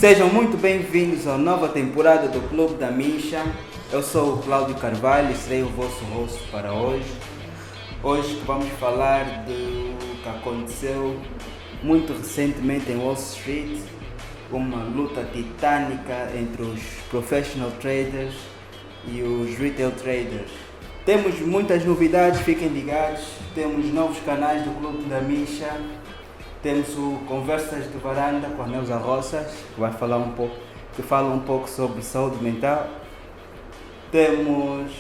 Sejam muito bem-vindos à nova temporada do Clube da Misha. Eu sou o Cláudio Carvalho e serei o vosso host para hoje. Hoje vamos falar do que aconteceu muito recentemente em Wall Street, uma luta titânica entre os professional traders e os retail traders. Temos muitas novidades, fiquem ligados, temos novos canais do Clube da Misha. Temos o Conversas de Varanda com a Neuza Roças, que fala um pouco sobre saúde mental. Temos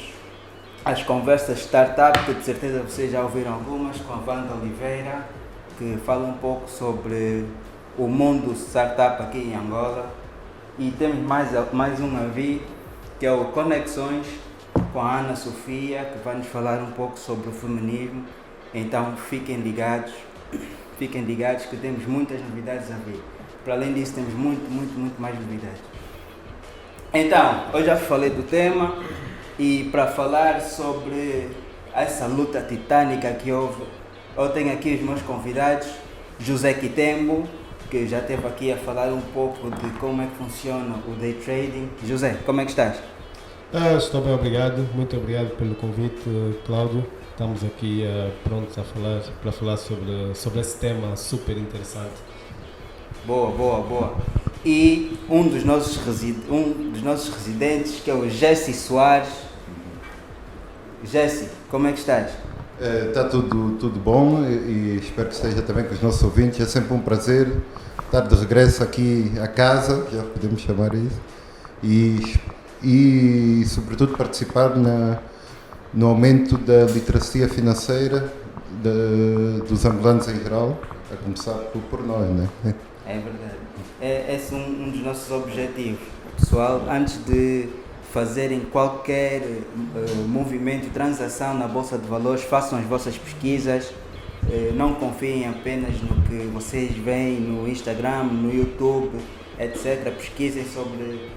as Conversas Startup, que de certeza vocês já ouviram algumas, com a Wanda Oliveira, que fala um pouco sobre o mundo startup aqui em Angola. E temos mais um a vir, que é o Conexões, com a Ana Sofia, que vai nos falar um pouco sobre o feminismo. Então fiquem ligados que temos muitas novidades a vir. Para além disso, temos muito mais novidades. Então, eu já falei do tema e para falar sobre essa luta titânica que houve, eu tenho aqui os meus convidados, José Quitembo, que já esteve aqui a falar um pouco de como é que funciona o day trading. José, como é que estás? Estou bem, obrigado. Muito obrigado pelo convite, Cláudio. Estamos aqui prontos para falar sobre esse tema super interessante. Boa. E um dos nossos residentes, que é o Jesse Soares. Jesse, como é que estás? Está tudo bom e espero que esteja também com os nossos ouvintes. É sempre um prazer estar de regresso aqui à casa, já podemos chamar isso, e sobretudo participar no aumento da literacia financeira dos angolanos em geral, a começar por nós, né? É verdade. Esse é um dos nossos objetivos. Pessoal, antes de fazerem qualquer movimento, transação na Bolsa de Valores, façam as vossas pesquisas, não confiem apenas no que vocês veem no Instagram, no YouTube, etc. Pesquisem sobre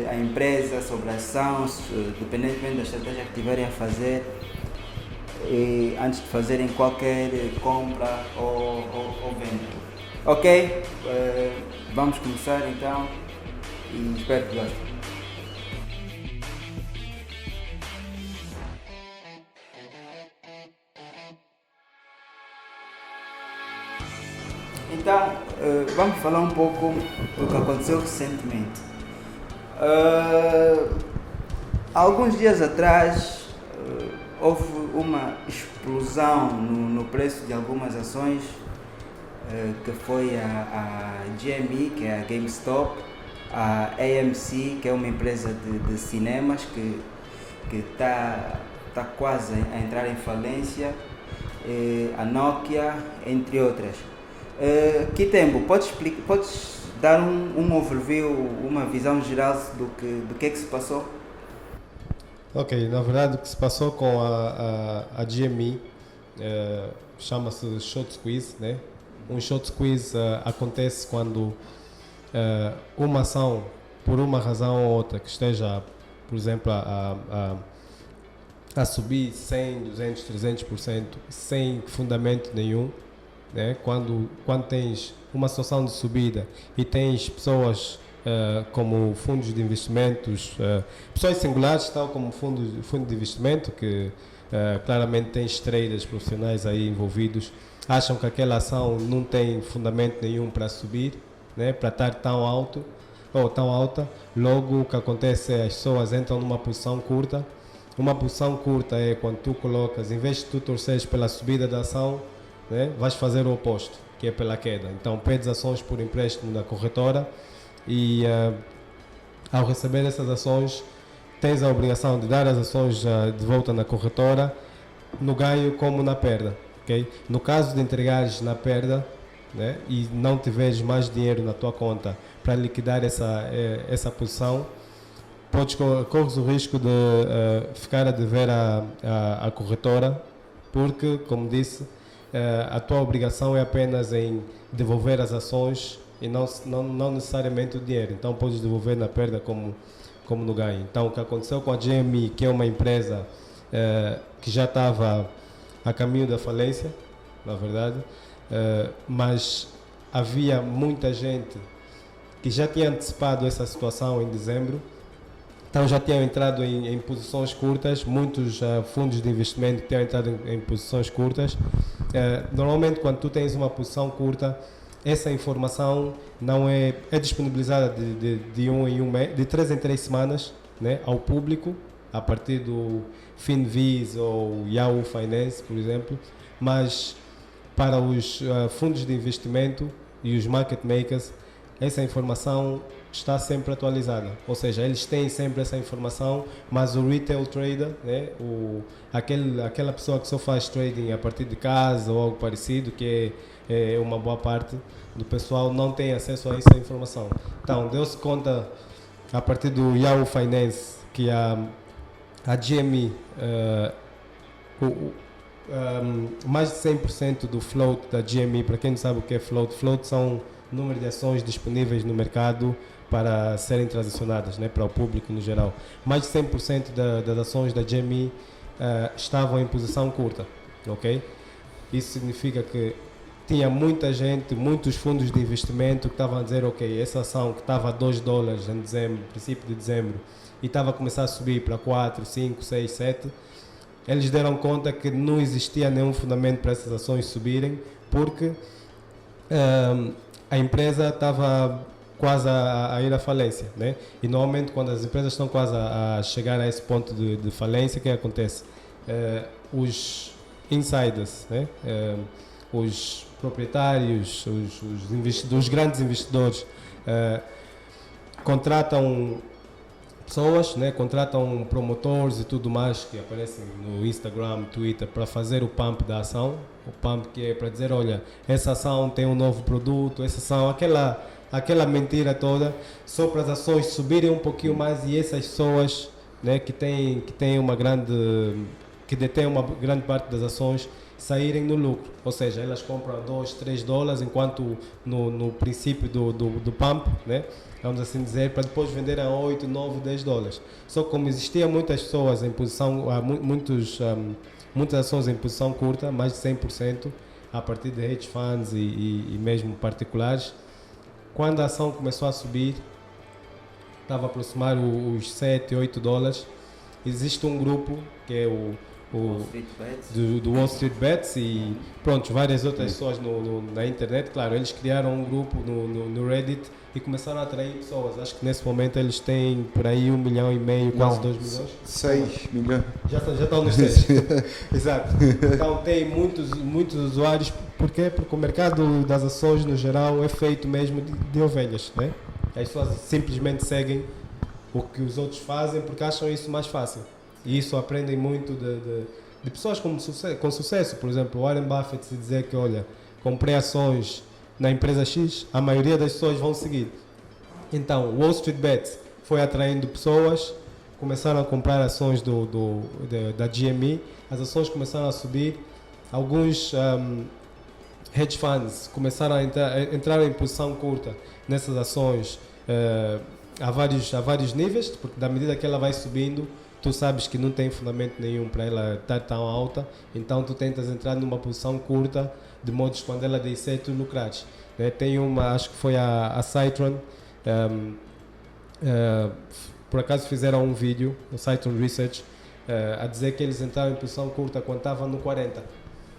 a empresa, sobre a ação, dependentemente da estratégia que estiverem a fazer, e antes de fazerem qualquer compra ou venda. Ok? Vamos começar então e espero que gostem. Então, vamos falar um pouco do que aconteceu recentemente. Alguns dias atrás houve uma explosão no preço de algumas ações, que foi a GME, que é a GameStop, a AMC, que é uma empresa de cinemas que está quase a entrar em falência, a Nokia, entre outras. Quitembo, podes dar um overview, uma visão geral do que é que se passou? Ok, na verdade o que se passou com a GME chama-se short squeeze, né? Um short squeeze acontece quando uma ação, por uma razão ou outra, que esteja, por exemplo, a subir 100, 200, 300% sem fundamento nenhum, né? Quando tens uma situação de subida e tens pessoas como fundos de investimentos, pessoas singulares, tal como fundo de investimento, que claramente tens traders profissionais aí envolvidos, acham que aquela ação não tem fundamento nenhum para subir, né? Para estar tão alto ou tão alta. Logo o que acontece é as pessoas entram numa posição curta. Uma posição curta é quando tu colocas, em vez de tu torceres pela subida da ação, né, vais fazer o oposto, que é pela queda. Então pedes ações por empréstimo da corretora e ao receber essas ações tens a obrigação de dar as ações de volta na corretora, no ganho como na perda. Okay? No caso de entregares na perda, né, e não tiveres mais dinheiro na tua conta para liquidar essa posição, corres o risco de ficar a dever à corretora, porque, como disse, a tua obrigação é apenas em devolver as ações e não necessariamente o dinheiro. Então podes devolver na perda como no ganho. Então o que aconteceu com a GME, que é uma empresa que já estava a caminho da falência, na verdade, mas havia muita gente que já tinha antecipado essa situação em dezembro, então já tinham entrado em posições curtas, muitos fundos de investimento que tinham entrado em posições curtas. Normalmente quando tu tens uma posição curta, essa informação não é disponibilizada de 3 em 3 semanas, né, ao público, a partir do FinViz ou Yahoo Finance, por exemplo, mas para os fundos de investimento e os market makers, essa informação está sempre atualizada, ou seja, eles têm sempre essa informação, mas o retail trader, né, aquela pessoa que só faz trading a partir de casa ou algo parecido, que é uma boa parte do pessoal, não tem acesso a essa informação. Então, deu-se conta, a partir do Yahoo Finance, que a GME, mais de 100% do float da GME, para quem não sabe o que é float são o número de ações disponíveis no mercado para serem transacionadas, né, para o público no geral. Mais de 100% das ações da GME estavam em posição curta, ok? Isso significa que tinha muita gente, muitos fundos de investimento que estavam a dizer, ok, essa ação que estava a $2 em dezembro, princípio de dezembro, e estava a começar a subir para 4, 5, 6, 7, eles deram conta que não existia nenhum fundamento para essas ações subirem, porque a empresa estava quase a ir à falência, né? E normalmente quando as empresas estão quase a chegar a esse ponto de falência, o que acontece? Os insiders, né? Os proprietários, os grandes investidores contratam pessoas, né, contratam promotores e tudo mais que aparecem no Instagram, Twitter, para fazer o pump da ação. O pump que é para dizer, olha, essa ação tem um novo produto, essa ação, aquela mentira toda, só para as ações subirem um pouquinho mais e essas pessoas, né, que detêm uma grande parte das ações, saírem no lucro, ou seja, elas compram a $2, $3, enquanto no princípio do pump, né, vamos assim dizer, para depois vender a 8, 9, $10. Só que como existiam muitas pessoas em posição, muitas ações em posição curta, mais de 100%, a partir de hedge funds e mesmo particulares, quando a ação começou a subir, estava a aproximar os 7, $8, existe um grupo que é do Wall Street Bets e pronto, várias outras pessoas na internet. Claro, eles criaram um grupo no Reddit e começaram a atrair pessoas. Acho que nesse momento eles têm por aí 1,5 milhão, quase 2 milhões. 6 milhões. Já estão nos 6. Exato. Então tem muitos usuários. Por quê? Porque o mercado das ações no geral é feito mesmo de ovelhas, né? As pessoas simplesmente seguem o que os outros fazem porque acham isso mais fácil. E isso aprendem muito de pessoas com sucesso. Por exemplo, Warren Buffett, se dizer que, olha, comprei ações na empresa X, a maioria das pessoas vão seguir. Então, Wall Street Bets foi atraindo pessoas, começaram a comprar ações da GME, as ações começaram a subir, alguns hedge funds começaram a entrar em posição curta nessas ações a vários níveis, porque da medida que ela vai subindo, tu sabes que não tem fundamento nenhum para ela estar tão alta, então tu tentas entrar numa posição curta, de modo que quando ela descer, tu lucrares. Tem uma, acho que foi a Citron, por acaso fizeram um vídeo, o Citron Research, a dizer que eles entraram em posição curta quando estavam no 40.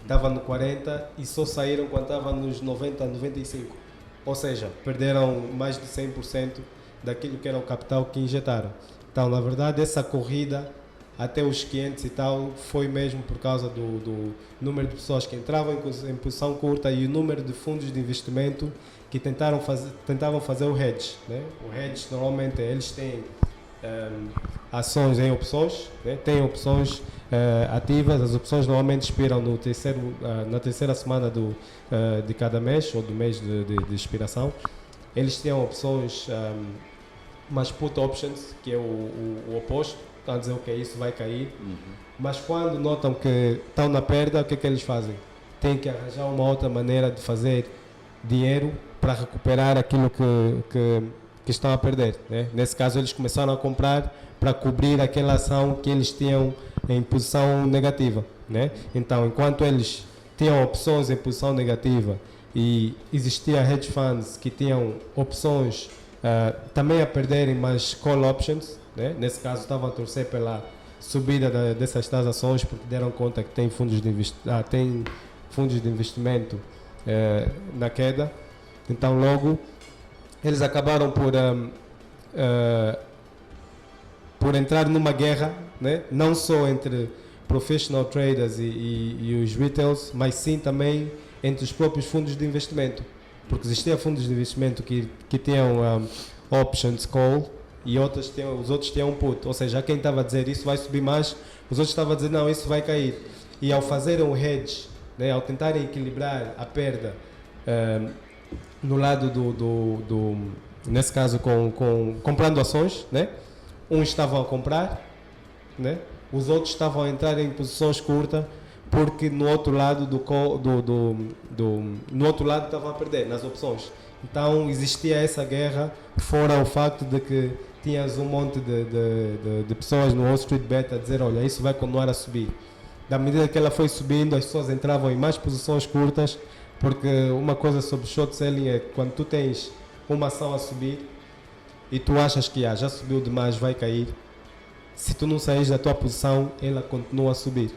Estava no 40 e só saíram quando estavam nos 90, 95. Ou seja, perderam mais de 100% daquilo que era o capital que injetaram. Então, na verdade, essa corrida até os 500 e tal foi mesmo por causa do número de pessoas que entravam em posição curta e o número de fundos de investimento que tentavam fazer o hedge, né? O hedge, normalmente, eles têm ações em opções, né? Têm opções ativas, as opções normalmente expiram na terceira semana de cada mês ou do mês de expiração. Eles têm opções mas put options, que é o oposto, estão a dizer ok, isso vai cair, mas quando notam que estão na perda, o que é que eles fazem? Têm que arranjar uma outra maneira de fazer dinheiro para recuperar aquilo que estão a perder, né? Nesse caso eles começaram a comprar para cobrir aquela ação que eles tinham em posição negativa, né? Então, enquanto eles tinham opções em posição negativa e existia hedge funds que tinham opções também a perderem mais call options, né? Nesse caso estavam a torcer pela subida dessas tais ações porque deram conta que tem fundos de, investimento na queda. Então logo eles acabaram por entrar numa guerra, né? Não só entre professional traders e os retails, mas sim também entre os próprios fundos de investimento, porque existiam fundos de investimento que tinham options call e os outros tinham put, ou seja, quem estava a dizer isso vai subir mais, os outros estavam a dizer não, isso vai cair, e ao fazerem um hedge, né, ao tentarem equilibrar a perda no lado nesse caso comprando ações, né? Uns estavam a comprar, né? Os outros estavam a entrar em posições curtas porque no outro lado no outro lado estavam a perder nas opções. Então existia essa guerra, fora o facto de que tinhas um monte de pessoas no Wall Street Bet a dizer, olha, isso vai continuar a subir. Da medida que ela foi subindo, as pessoas entravam em mais posições curtas, porque uma coisa sobre short selling é quando tu tens uma ação a subir e tu achas que já subiu demais, vai cair. Se tu não saís da tua posição, ela continua a subir.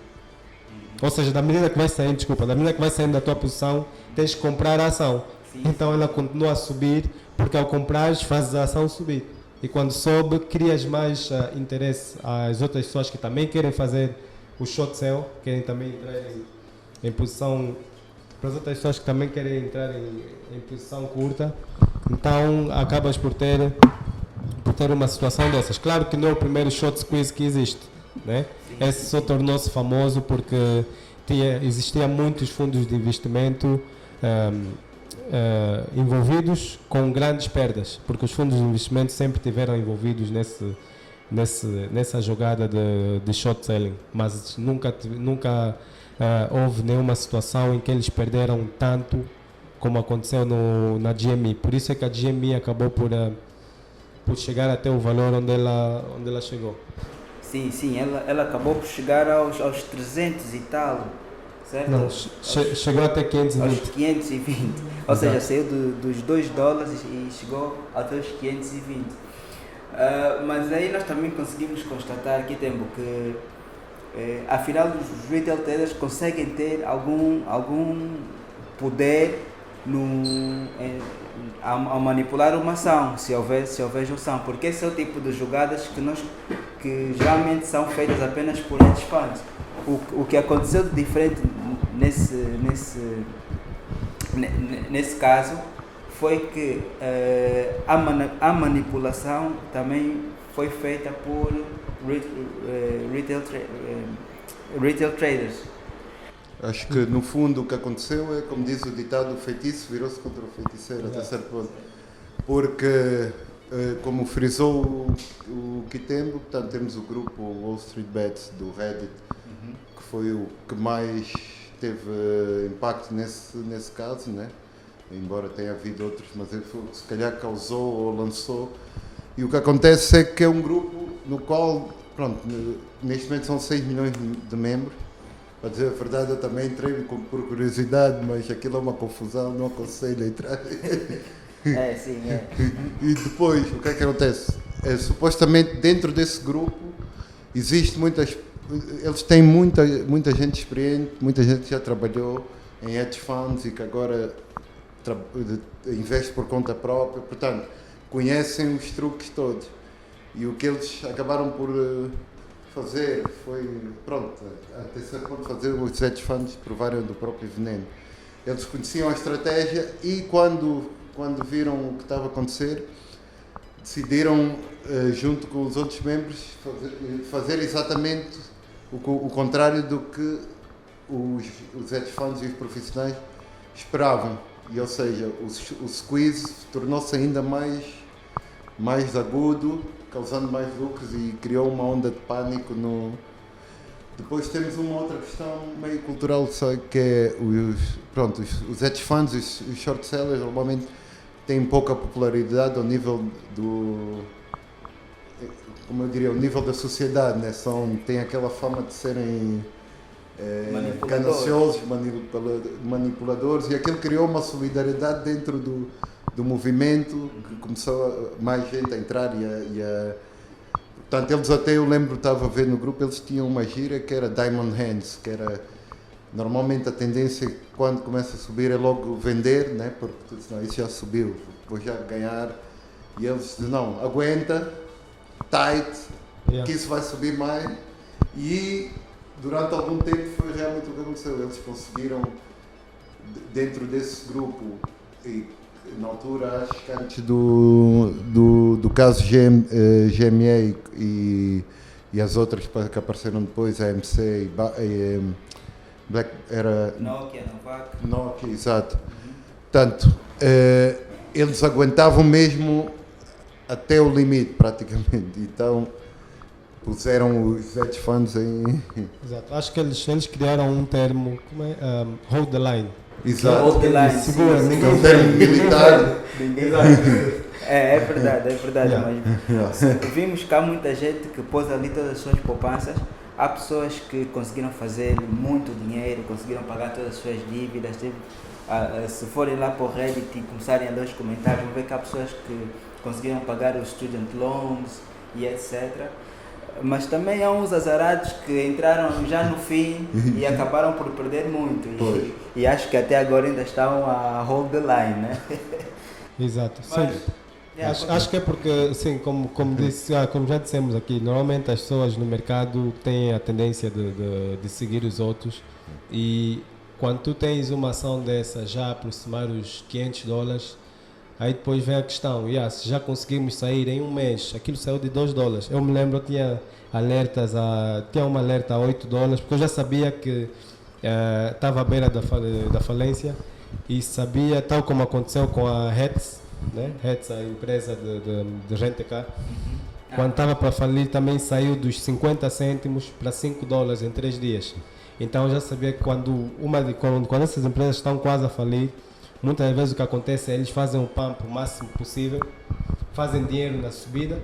Ou seja, da medida que vai saindo da tua posição, tens que comprar a ação. Sim. Então ela continua a subir, porque ao comprares fazes a ação subir. E quando sobe, crias mais interesse às outras pessoas que também querem fazer o short sell, querem também entrar em posição, para as outras pessoas que também querem entrar em posição curta. Então acabas por ter uma situação dessas. Claro que não é o primeiro short squeeze que existe, né? Esse só tornou-se famoso porque existia muitos fundos de investimento envolvidos com grandes perdas, porque os fundos de investimento sempre estiveram envolvidos nessa jogada de short selling, mas nunca houve nenhuma situação em que eles perderam tanto como aconteceu na GME. Por isso é que a GME acabou por chegar até o valor onde ela chegou. Sim, ela acabou por chegar aos 300 e tal, certo? Não, chegou até 520. Aos 520, ou seja, saiu dos $2 e chegou até os 520. Mas aí nós também conseguimos constatar aqui, Tembo, que afinal os retail traders conseguem ter algum poder ao manipular uma ação, se houver junção, porque esse é o tipo de jogadas que geralmente são feitas apenas por hedge funds. O que aconteceu de diferente nesse caso foi que a manipulação também foi feita por retail traders. Acho que no fundo o que aconteceu é, como diz o ditado, o feitiço virou-se contra o feiticeiro até certo ponto. Porque, como frisou o Kitembo, portanto, temos o grupo Wall Street Bets do Reddit, que foi o que mais teve impacto nesse caso, né? Embora tenha havido outros, mas ele foi, se calhar causou ou lançou. E o que acontece é que é um grupo no qual, pronto, neste momento são 6 milhões de membros. Para dizer a verdade, eu também entrei por curiosidade, mas aquilo é uma confusão, não aconselho a entrar. Sim. E depois, o que é que acontece? Supostamente, dentro desse grupo, existe eles têm muita gente experiente, muita gente que já trabalhou em hedge funds e que agora investe por conta própria, portanto, conhecem os truques todos. E o que eles acabaram por fazer foi, até certo ponto, fazer os hedge funds provarem do próprio veneno. Eles conheciam a estratégia e quando viram o que estava a acontecer, decidiram, junto com os outros membros, fazer exatamente o contrário do que os hedge funds e os profissionais esperavam. E, ou seja, o squeeze tornou-se ainda mais agudo, causando mais lucros e criou uma onda de pânico. Depois temos uma outra questão meio cultural, que é os hedge funds, os short sellers, normalmente têm pouca popularidade ao nível como eu diria, ao nível da sociedade, né? Têm aquela fama de serem gananciosos, manipuladores, e aquilo criou uma solidariedade dentro do movimento, que começou mais gente a entrar portanto, eles até, eu lembro, estava a ver no grupo, eles tinham uma gira que era Diamond Hands, que era, normalmente a tendência quando começa a subir é logo vender, né? Porque não, isso já subiu, vou já ganhar, e eles dizem, não, aguenta, tight, que isso vai subir mais, e durante algum tempo foi realmente o que aconteceu, eles conseguiram, dentro desse grupo, e na altura, acho que antes do caso GMA e as outras que apareceram depois, a AMC e Black, era Nokia, exato. Portanto, eles aguentavam mesmo até o limite, praticamente. Então, puseram os hedge funds em... Exato. Acho que eles criaram um termo, como é? Hold the line. Exato. Hold the line. Segura, ninguém Um termo militar. É verdade, Yeah. mas vimos que há muita gente que pôs ali todas as suas poupanças. Há pessoas que conseguiram fazer muito dinheiro, conseguiram pagar todas as suas dívidas. Se forem lá para o Reddit e começarem a ler os comentários, vão ver que há pessoas que conseguiram pagar os student loans e etc. Mas também há uns azarados que entraram já no fim e acabaram por perder muito. E acho que até agora ainda estão a hold the line, né? Exato. Mas, Sim. Acho que é porque, sim, como já dissemos aqui, normalmente as pessoas no mercado têm a tendência de seguir os outros, e quando tu tens uma ação dessa já a aproximar os $500, aí depois vem a questão, se já conseguimos sair em um mês, aquilo saiu de $2. Eu me lembro, eu tinha tinha uma alerta a $8, porque eu já sabia que estava à beira da falência, e sabia, tal como aconteceu com a Hertz, né? Hertz, a empresa de rent-a-car, quando estava para falir também saiu dos 50 cêntimos para $5 em 3 dias. Então eu já sabia que quando essas empresas estão quase a falir, muitas vezes o que acontece é eles fazem o pump o máximo possível, fazem dinheiro na subida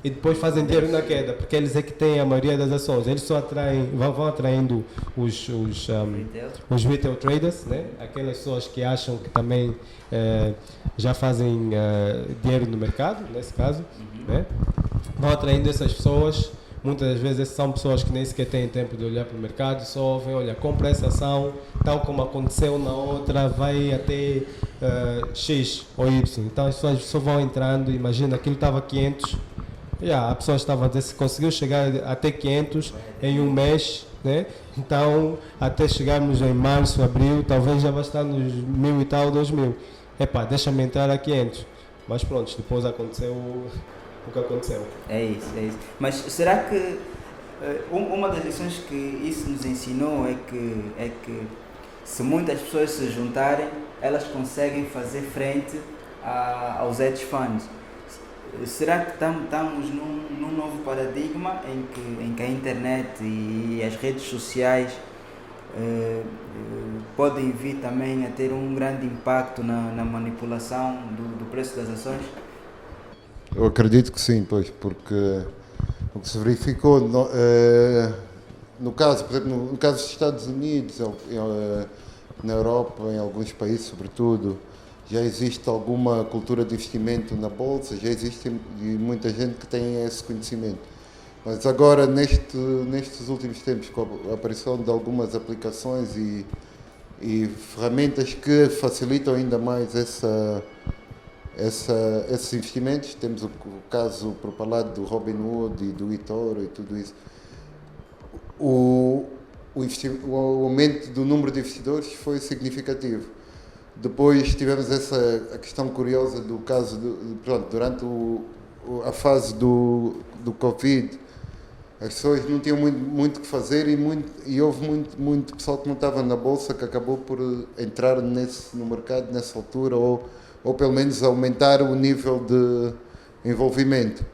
e depois fazem dinheiro na queda, porque eles é que têm a maioria das ações. Eles só vão atraindo os retail traders, né? Aquelas pessoas que acham que também já fazem dinheiro no mercado, nesse caso, né? Vão atraindo essas pessoas. Muitas das vezes são pessoas que nem sequer têm tempo de olhar para o mercado, só ouvem, olha, compra essa ação, tal como aconteceu na outra, vai até X ou Y. Então as pessoas só vão entrando, imagina, aquilo estava 500, a pessoa estava a dizer, se conseguiu chegar até 500 em um mês, né? Então até chegarmos em março, abril, talvez já vai estar nos 1.000 e tal, 2.000. Deixa-me entrar a 500. Mas pronto, depois aconteceu o que aconteceu. É isso. Mas será que uma das lições que isso nos ensinou é que se muitas pessoas se juntarem, elas conseguem fazer frente aos hedge funds? Será que estamos num novo paradigma em que a internet e as redes sociais podem vir também a ter um grande impacto na manipulação do preço das ações? Eu acredito que sim, pois, porque o que se verificou no caso, por exemplo, no caso dos Estados Unidos, na Europa, em alguns países sobretudo, já existe alguma cultura de investimento na bolsa, já existe muita gente que tem esse conhecimento. Mas agora, nestes últimos tempos, com a aparição de algumas aplicações e ferramentas que facilitam ainda mais esses investimentos, temos o caso propalado do Robinhood e do eToro e tudo isso. O aumento do número de investidores foi significativo. Depois tivemos a questão curiosa do caso, durante a fase do Covid, as pessoas não tinham muito o que fazer e houve muito pessoal que não estava na bolsa que acabou por entrar no mercado nessa altura ou pelo menos aumentar o nível de envolvimento.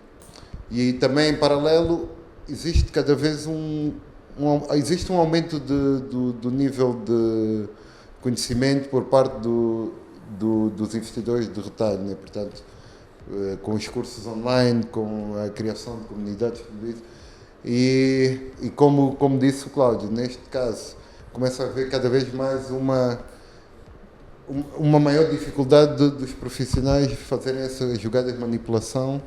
E também, em paralelo, existe cada vez existe um aumento do nível de conhecimento por parte dos investidores de retalho, né? Portanto, com os cursos online, com a criação de comunidades, tudo isso. E como disse o Cláudio, neste caso, começa a haver cada vez mais uma maior dificuldade dos profissionais fazerem essas jogadas de manipulação,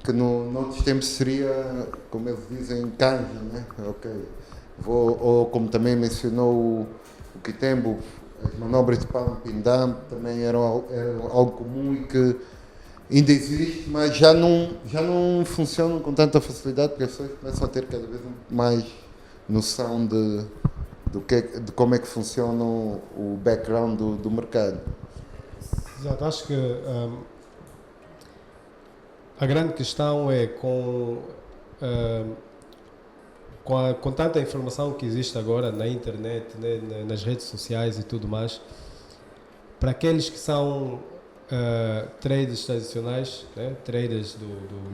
que noutros tempos seria, como eles dizem, canja, né? Ok. Ou como também mencionou o Kitembo, as manobras de pump and dump também eram algo comum e que ainda existe, mas já não funcionam com tanta facilidade, porque as pessoas começam a ter cada vez mais noção de como é que funciona o background do mercado. Exato, acho que a grande questão é com tanta informação que existe agora na internet, né, nas redes sociais e tudo mais, para aqueles que são traders tradicionais, né, traders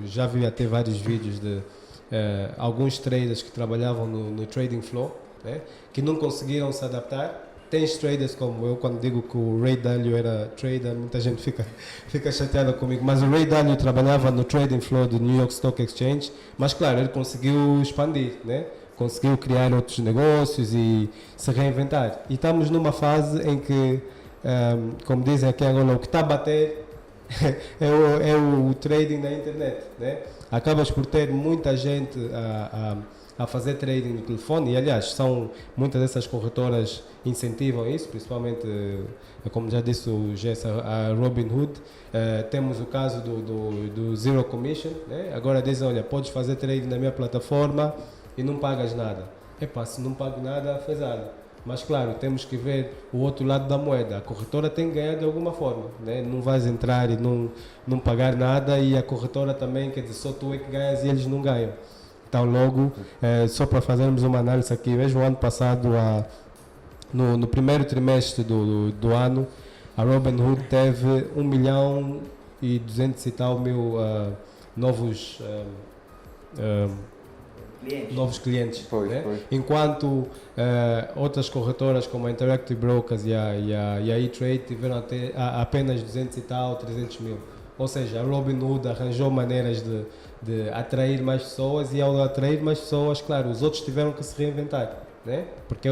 já vi até vários vídeos de alguns traders que trabalhavam no trading floor, né, que não conseguiram se adaptar. Tens traders como eu, quando digo que o Ray Dalio era trader, muita gente fica chateada comigo, mas o Ray Dalio trabalhava no trading floor do New York Stock Exchange, mas claro, ele conseguiu expandir, né? Conseguiu criar outros negócios e se reinventar. E estamos numa fase em que, como dizem aqui agora, o que está a bater é o trading na internet, né? Acabas por ter muita gente a fazer trading no telefone, e aliás, muitas dessas corretoras incentivam isso, principalmente, como já disse o Jess, a Robinhood. Temos o caso do Zero Commission, né? Agora dizem, olha, podes fazer trading na minha plataforma e não pagas nada. Se não pago nada, fez nada. Mas claro, temos que ver o outro lado da moeda. A corretora tem que ganhar de alguma forma, né? Não vais entrar e não pagar nada, e a corretora também, quer dizer, só tu é que ganhas e eles não ganham. Então logo, só para fazermos uma análise aqui, mesmo o ano passado, no primeiro trimestre do ano, a Robinhood teve 1.200.000 e tal novos clientes, né? Foi. Enquanto outras corretoras como a Interactive Brokers e a E-Trade tiveram apenas 200 e tal, 300 mil. Ou seja, a Robinhood arranjou maneiras de atrair mais pessoas, e ao atrair mais pessoas, claro, os outros tiveram que se reinventar, né? Porque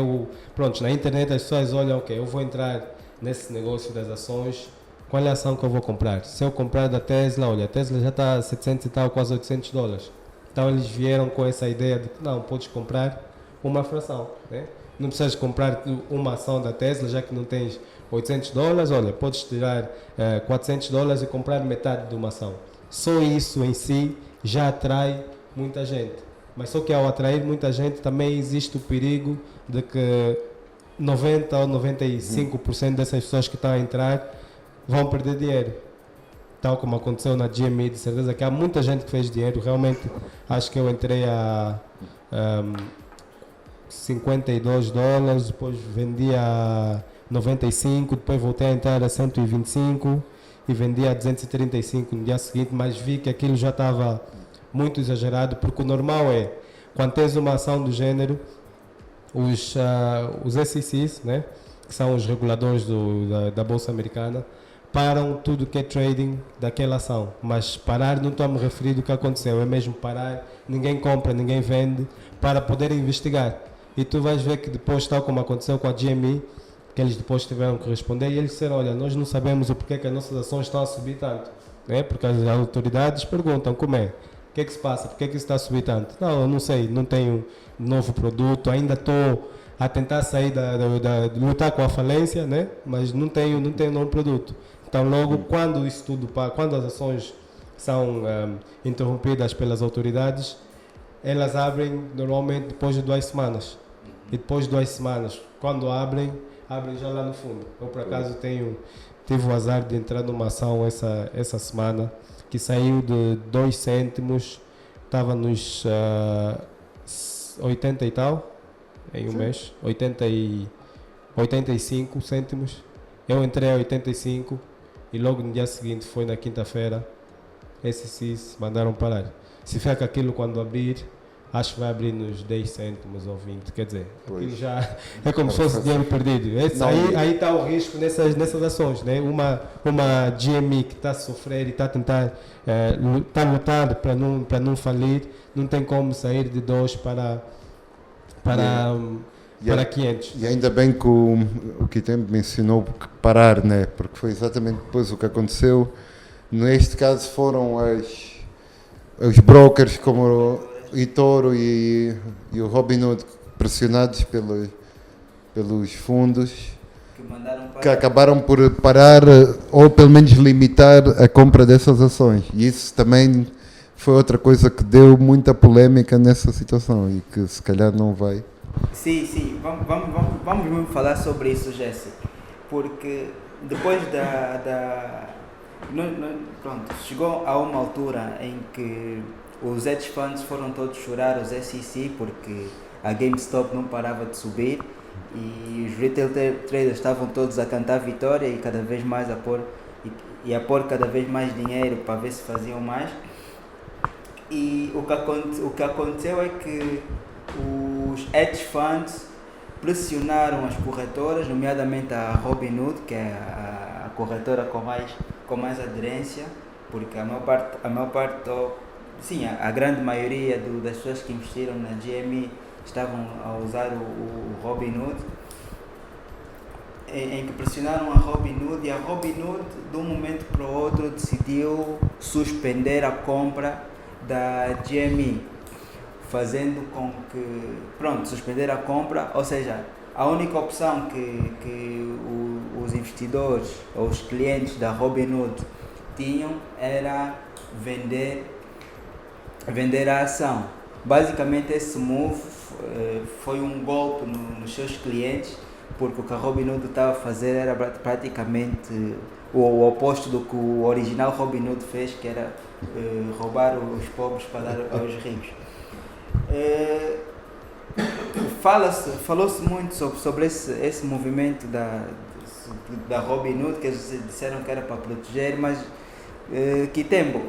na internet as pessoas olham, ok, eu vou entrar nesse negócio das ações, qual é a ação que eu vou comprar? Se eu comprar da Tesla, olha, a Tesla já está a 700 e tal, quase $800. Então eles vieram com essa ideia de que não, podes comprar uma fração, né? Não precisas comprar uma ação da Tesla, já que não tens $800, olha, podes tirar $400 e comprar metade de uma ação. Só isso em si já atrai muita gente. Mas só que ao atrair muita gente também existe o perigo de que 90 ou 95% dessas pessoas que estão a entrar vão perder dinheiro. Tal como aconteceu na GME, de certeza que há muita gente que fez dinheiro. Realmente, acho que eu entrei a $52, depois vendi a 95, depois voltei a entrar a 125 e vendi a 235 no dia seguinte, mas vi que aquilo já estava muito exagerado, porque o normal é, quando tens uma ação do género, os SECs, né, que são os reguladores da Bolsa Americana, param tudo que é trading daquela ação. Mas parar não estou a me referir do que aconteceu, é mesmo parar, ninguém compra, ninguém vende, para poder investigar. E tu vais ver que depois, tal como aconteceu com a GME, que eles depois tiveram que responder, e eles disseram, olha, nós não sabemos o porquê que as nossas ações estão a subir tanto, né? Porque as autoridades perguntam, como é? O que é que se passa? Por que é que isso está a subir tanto? Não, eu não sei, não tenho novo produto, ainda estou a tentar sair de lutar com a falência, né? Mas não tenho novo produto. Então logo, quando as ações são interrompidas pelas autoridades, elas abrem normalmente depois de 2 semanas. E depois de 2 semanas, quando abrem já lá no fundo. Eu por acaso tive o azar de entrar numa ação essa semana, que saiu de 2 cêntimos, estava nos 80 e tal, em um mês, 85 cêntimos. Eu entrei a 85 e logo no dia seguinte, foi na quinta-feira, esses mandaram parar. Se fica aquilo quando abrir, acho que vai abrir nos 10 cêntimos ou 20, quer dizer, aquilo já é como se fosse dinheiro perdido. Aí está o risco nessas ações, né? Uma GME que está a sofrer e está a tentar, está a lutar para não falir, não tem como sair de 2 para para 500. E ainda bem que o Kitembo mencionou parar, né? Porque foi exatamente depois o que aconteceu. Neste caso foram os brokers como o eToro e o Robinhood pressionados pelos fundos que acabaram por parar ou pelo menos limitar a compra dessas ações. E isso também foi outra coisa que deu muita polémica nessa situação e que se calhar não vai. Sim, vamos mesmo falar sobre isso, Jesse, porque depois pronto, chegou a uma altura em que os hedge funds foram todos chorar os SEC porque a GameStop não parava de subir e os retail traders estavam todos a cantar vitória e cada vez mais a pôr cada vez mais dinheiro para ver se faziam mais. E o que aconteceu é que os hedge funds pressionaram as corretoras, nomeadamente a Robinhood, que é a corretora com mais aderência, porque a grande maioria das pessoas que investiram na GME estavam a usar o Robinhood, em que pressionaram a Robinhood, e a Robinhood de um momento para o outro decidiu suspender a compra da GME, fazendo com que, suspender a compra, ou seja, a única opção que os investidores ou os clientes da Robinhood tinham era vender a ação. Basicamente esse move foi um golpe nos seus clientes, porque o que a Robinhood estava a fazer era praticamente o oposto do que o original Robinhood fez, que era roubar os pobres para dar aos ricos. Falou-se muito sobre esse movimento da Robinhood, que eles disseram que era para proteger, mas Kitembo,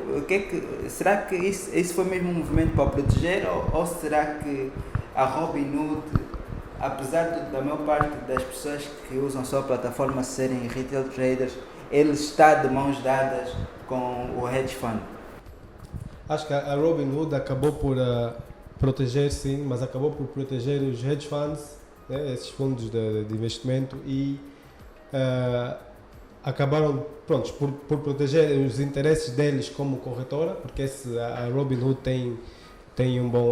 será que isso foi mesmo um movimento para proteger, ou será que a Robinhood, apesar da maior parte das pessoas que usam sua plataforma serem retail traders, ele está de mãos dadas com o hedge fund? Acho que a Robinhood acabou por proteger, sim, mas acabou por proteger os hedge funds, né, esses fundos de investimento, e acabaram por proteger os interesses deles como corretora, porque a Robinhood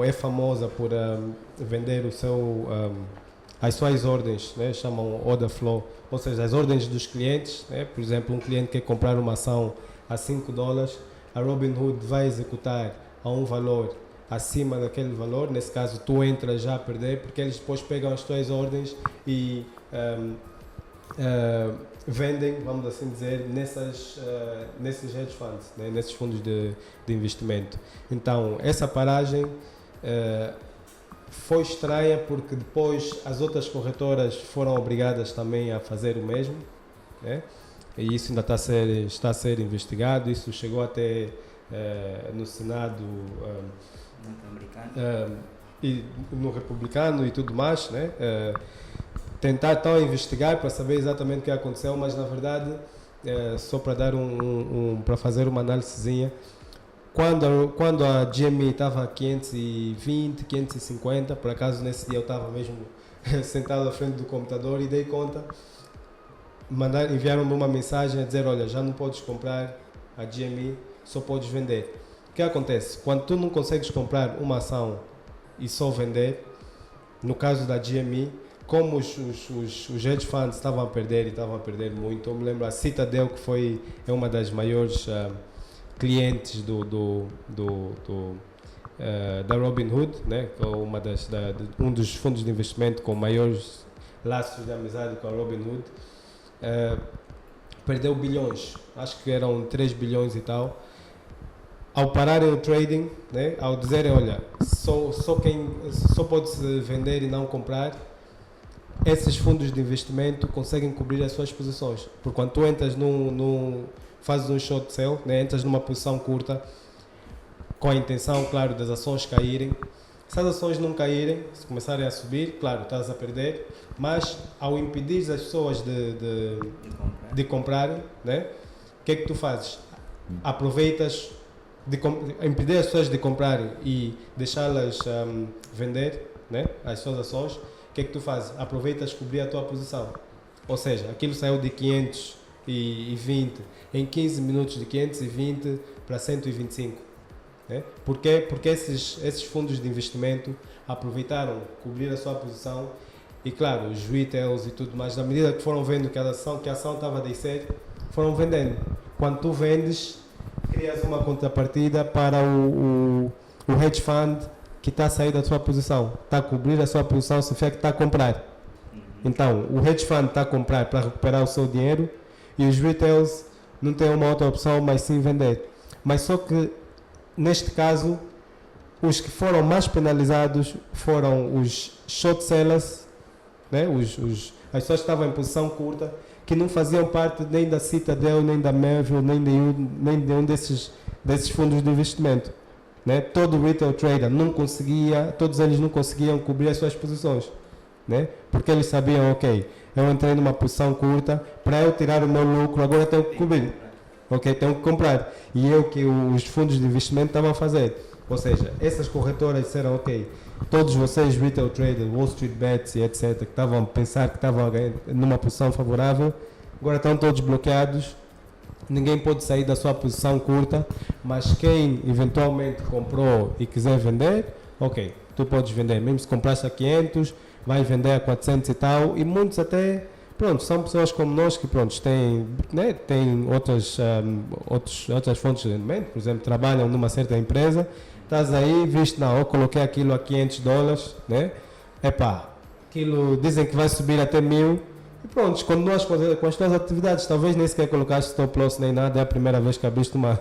é famosa por vender as suas ordens, né, chamam order flow, ou seja, as ordens dos clientes, né, por exemplo, um cliente quer comprar uma ação a $5, a Robinhood vai executar a um valor acima daquele valor, nesse caso tu entras já a perder, porque eles depois pegam as tuas ordens e vendem, vamos assim dizer, nesses hedge funds, né, nesses fundos de investimento. Então, essa paragem foi estranha porque depois as outras corretoras foram obrigadas também a fazer o mesmo, né? E isso ainda está a ser investigado. Isso chegou até no Senado e no Republicano e tudo mais, né? Tentar investigar para saber exatamente o que aconteceu, mas na verdade, só para dar para fazer uma análisezinha, quando a GME estava a 520, 550, por acaso nesse dia eu estava mesmo sentado à frente do computador e dei conta, enviaram-me uma mensagem a dizer: olha, já não podes comprar a GME, só podes vender. O que acontece? Quando tu não consegues comprar uma ação e só vender, no caso da GME, como os hedge funds estavam a perder muito, eu me lembro a Citadel, que é uma das maiores clientes da Robinhood, né, que é um dos fundos de investimento com maiores laços de amizade com a Robinhood, perdeu bilhões, acho que eram 3 bilhões e tal, ao pararem o trading, né, ao dizerem: olha, só pode-se vender e não comprar, esses fundos de investimento conseguem cobrir as suas posições, porque quando tu entras fazes um short sell, né, entras numa posição curta, com a intenção, claro, das ações caírem. Se as ações não caírem, se começarem a subir, claro, estás a perder, mas ao impedir as pessoas de comprarem, né, o que é que tu fazes? Aproveitas impedir as pessoas de comprarem e deixá-las vender, né, as suas ações. O que é que tu fazes? Aproveitas cobrir a tua posição. Ou seja, aquilo saiu de 520 em 15 minutos, de 520 para 125. Né? Por quê? Porque esses fundos de investimento aproveitaram cobrir a sua posição e, claro, os retails e tudo mais, na medida que foram vendo que a ação estava a descer, foram vendendo. Quando tu vendes, crias uma contrapartida para o hedge fund que está a sair da sua posição, está a cobrir a sua posição, significa que está a comprar. Então, o hedge fund está a comprar para recuperar o seu dinheiro e os retails não têm uma outra opção, mas sim vender. Mas só que, neste caso, os que foram mais penalizados foram os short sellers, né? As pessoas que estavam em posição curta, que não faziam parte nem da Citadel, nem da Melville, nem de nenhum desses fundos de investimento. Né? Todo o retail trader todos eles não conseguiam cobrir as suas posições. Né? Porque eles sabiam, ok, eu entrei numa posição curta, para eu tirar o meu lucro, agora tenho que cobrir. Ok, tenho que comprar. E é o que os fundos de investimento estavam a fazer. Ou seja, essas corretoras disseram, ok, todos vocês, retail traders, Wall Street Bets e etc., que estavam a pensar que estavam numa posição favorável, agora estão todos bloqueados. Ninguém pode sair da sua posição curta, mas quem eventualmente comprou e quiser vender, ok, tu podes vender. Mesmo se compraste a 500, vai vender a 400 e tal, e muitos até, pronto, são pessoas como nós que, pronto, têm outras fontes de rendimento, por exemplo, trabalham numa certa empresa, estás aí, viste, não, eu coloquei aquilo a $500, né? Epá, aquilo dizem que vai subir até 1.000, e pronto, continuas com as tuas atividades, talvez nem sequer colocaste stop loss nem nada, é a primeira vez que abriste uma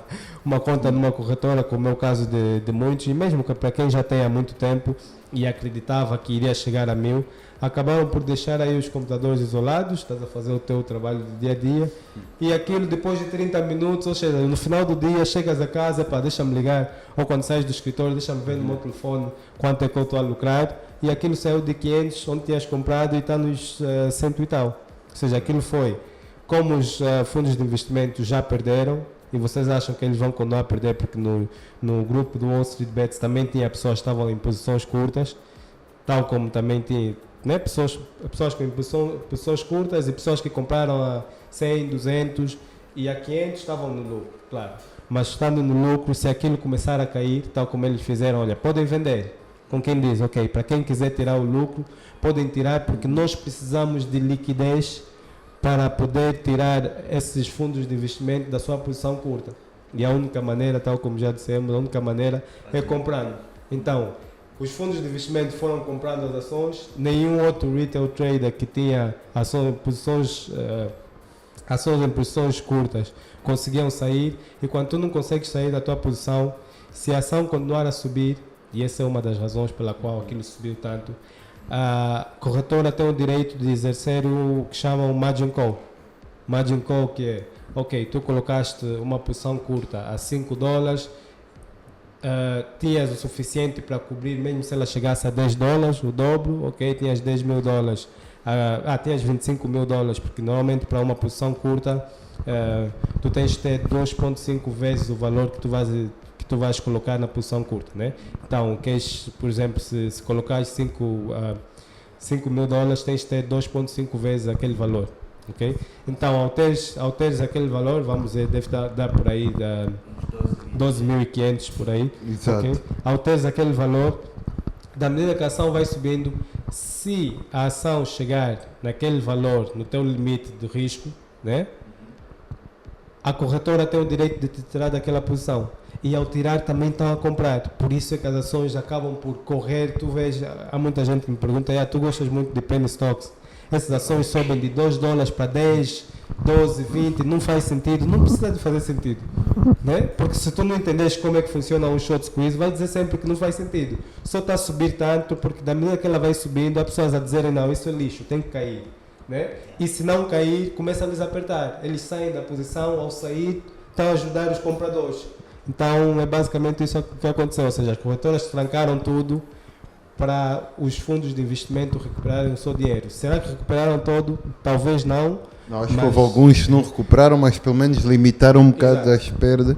conta numa corretora, como é o caso de muitos, e mesmo que para quem já tem há muito tempo e acreditava que iria chegar a 1.000, acabaram por deixar aí os computadores isolados, estás a fazer o teu trabalho do dia a dia, e aquilo depois de 30 minutos, ou seja, no final do dia chegas a casa, pá, deixa-me ligar, ou quando sais do escritório, deixa-me ver no meu telefone quanto é que eu estou a lucrar, e aquilo saiu de 500, onde tinhas comprado, e está nos 100 e tal. Ou seja, aquilo foi, como os fundos de investimento já perderam, e vocês acham que eles vão continuar a perder, porque no grupo do Wall Street Bets também tinha pessoas que estavam em posições curtas, tal como também tinha, né, pessoas com posições curtas e pessoas que compraram a 100, 200 e a 500 estavam no lucro, claro. Mas estando no lucro, se aquilo começar a cair, tal como eles fizeram, olha, podem vender. Com quem diz, ok, para quem quiser tirar o lucro, podem tirar, porque nós precisamos de liquidez para poder tirar esses fundos de investimento da sua posição curta. E a única maneira, tal como já dissemos, a única maneira é comprando. Então, os fundos de investimento foram comprando as ações, nenhum outro retail trader que tinha ações em posições curtas conseguiam sair, e quando tu não consegues sair da tua posição, se a ação continuar a subir, e essa é uma das razões pela qual aquilo subiu tanto, a corretora tem o direito de exercer o que chamam margin call. Margin call, que é, ok, tu colocaste uma posição curta a $5, tinhas o suficiente para cobrir, mesmo se ela chegasse a $10, o dobro, ok, tinhas $10.000, tinhas $25.000, porque normalmente para uma posição curta, tu tens de ter 2,5 vezes o valor que tu vais colocar na posição curta, né? Então, por exemplo, se colocares $5.000, tens de ter 2,5 vezes aquele valor, ok? Então, ao teres aquele valor, vamos dizer, deve dar por aí 12.500 por aí, exato. Okay? Ao teres aquele valor, da medida que a ação vai subindo, se a ação chegar naquele valor, no teu limite de risco, né? A corretora tem o direito de te tirar daquela posição. E ao tirar também estão a comprar. Por isso é que as ações acabam por correr. Tu vês, há muita gente que me pergunta, tu gostas muito de penny stocks. Essas ações sobem de $2 para 10, 12, 20, não faz sentido. Não precisa de fazer sentido. Né? Porque se tu não entendes como é que funciona um short squeeze, vai dizer sempre que não faz sentido. Só está a subir tanto, porque da medida que ela vai subindo, há pessoas a dizerem, não, isso é lixo, tem que cair. Né? E se não cair, começa a lhes apertar. Eles saem da posição, ao sair, estão a ajudar os compradores. Então é basicamente isso que aconteceu, ou seja, as corretoras trancaram tudo para os fundos de investimento recuperarem o seu dinheiro. Será que recuperaram todo? Talvez não. Não, acho que houve alguns que não recuperaram, mas pelo menos limitaram um bocado as perdas.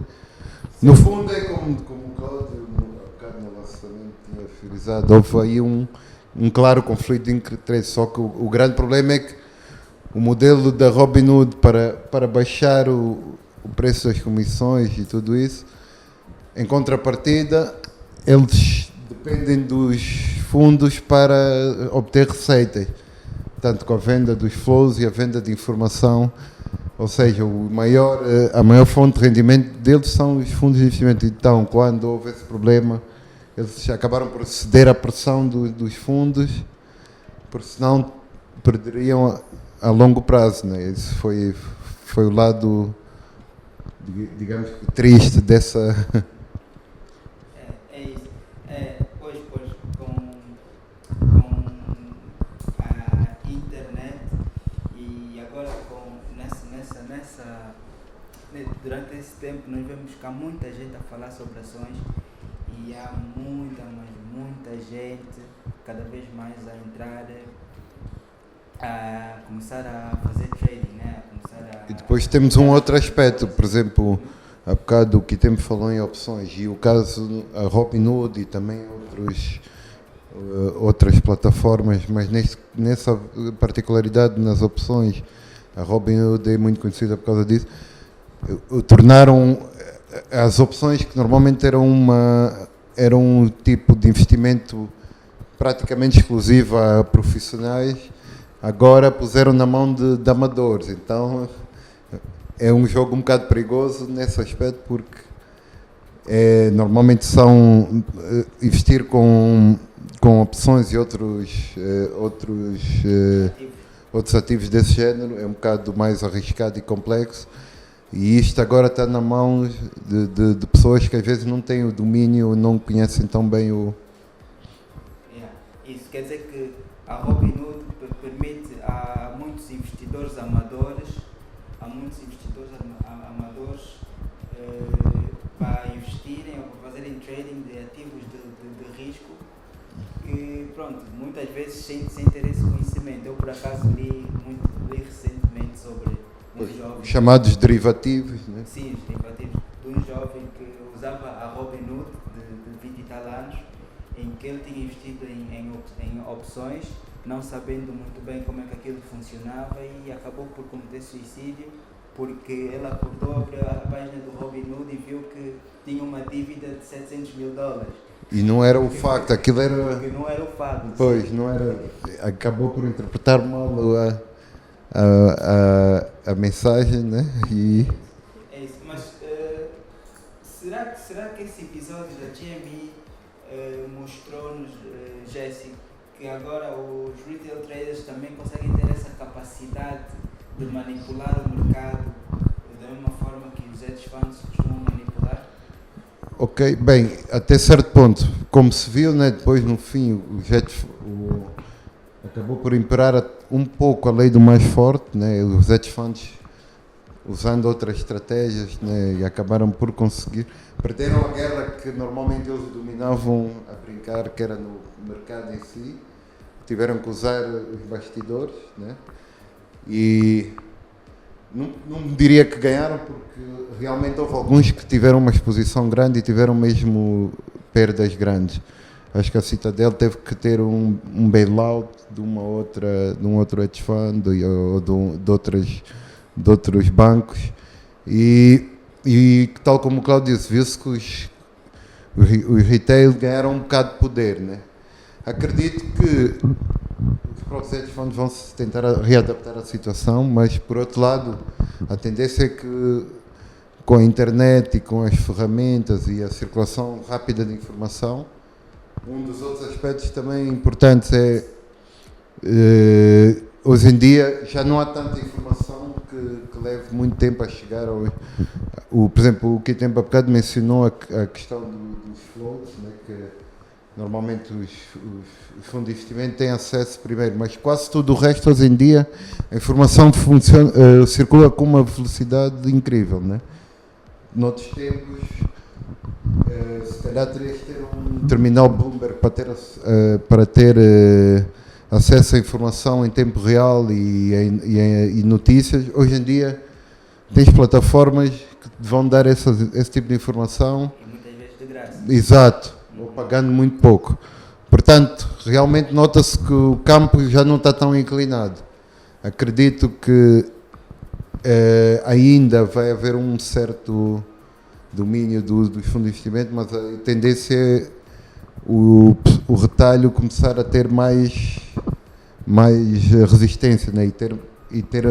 No fundo é como o Cláudio, no lançamento tinha frisado, houve aí um um claro conflito de interesse. Só que o grande problema é que o modelo da Robinhood para baixar o preço das comissões e tudo isso, em contrapartida, eles dependem dos fundos para obter receitas, tanto com a venda dos flows e a venda de informação, ou seja, a maior fonte de rendimento deles são os fundos de investimento. Então, quando houve esse problema, eles acabaram por ceder à pressão dos fundos, porque senão perderiam a longo prazo, né? Esse foi o lado, digamos, triste dessa... É isso. Pois, com a internet e agora durante esse tempo nós vemos que há muita gente a falar sobre ações e há muita gente cada vez mais a entrar, a começar a fazer trading, né? E depois temos um outro aspecto, por exemplo, há bocado o que temos falou em opções, e o caso a Robinhood e também outras plataformas, mas nessa particularidade nas opções, a Robinhood é muito conhecida por causa disso, tornaram as opções que normalmente eram um tipo de investimento praticamente exclusivo a profissionais, agora puseram na mão de amadores. Então é um jogo um bocado perigoso nesse aspecto, porque normalmente são investir com opções e outros ativos desse género é um bocado mais arriscado e complexo, e isto agora está na mão de pessoas que às vezes não têm o domínio, não conhecem tão bem o... Isso quer dizer que a Robinhood permite a muitos investidores amadores para investirem ou para fazerem trading de ativos de risco que, pronto, muitas vezes sem ter esse conhecimento. Eu, por acaso, li recentemente sobre um jovem... Chamados derivativos, né? Sim, os derivativos. De um jovem que usava a Robinhood de 20 e tal anos, em que ele tinha investido em opções, não sabendo muito bem como é que aquilo funcionava, e acabou por cometer suicídio, porque ele acordou, abriu a página do Robinhood e viu que tinha uma dívida de $700 mil. E não era o facto, aquilo era... Porque não era o facto. Pois, sim. não era... Acabou por interpretar mal a mensagem, né? E... É isso, mas será que esse episódio da GME mostrou-nos, Jesse, que agora os retail traders também conseguem ter essa capacidade de manipular o mercado da mesma forma que os hedge funds costumam manipular? Ok, bem, até certo ponto, como se viu, né, depois no fim acabou por imperar um pouco a lei do mais forte, né, os hedge funds usando outras estratégias, né, e acabaram por conseguir, perderam a guerra que normalmente eles dominavam a brincar, que era no mercado em si, tiveram que usar os bastidores, né, e não diria que ganharam, porque realmente houve alguns que tiveram uma exposição grande e tiveram mesmo perdas grandes. Acho que a Citadel teve que ter um bailout de um outro hedge fund ou de outros bancos, e tal como o Cláudio disse, viu-se que os retail ganharam um bocado de poder, né? Acredito que os próprios hedge funds vão se tentar readaptar à situação, mas por outro lado a tendência é que com a internet e com as ferramentas e a circulação rápida de informação, um dos outros aspectos também importantes é hoje em dia já não há tanta informação que leve muito tempo a chegar por exemplo, o que tempo há bocado mencionou a questão dos flows, né, que normalmente os fundos de investimento têm acesso primeiro, mas quase tudo o resto hoje em dia a informação circula com uma velocidade incrível, né? Noutros tempos se calhar terias que ter um terminal Bloomberg para ter acesso à informação em tempo real e notícias. Hoje em dia tens plataformas que te vão dar esse tipo de informação. E muitas vezes de graça. Exato, ou pagando muito pouco. Portanto, realmente nota-se que o campo já não está tão inclinado. Acredito que ainda vai haver um certo domínio dos fundos de investimento, mas a tendência é o retalho começar a ter mais resistência, né? e ter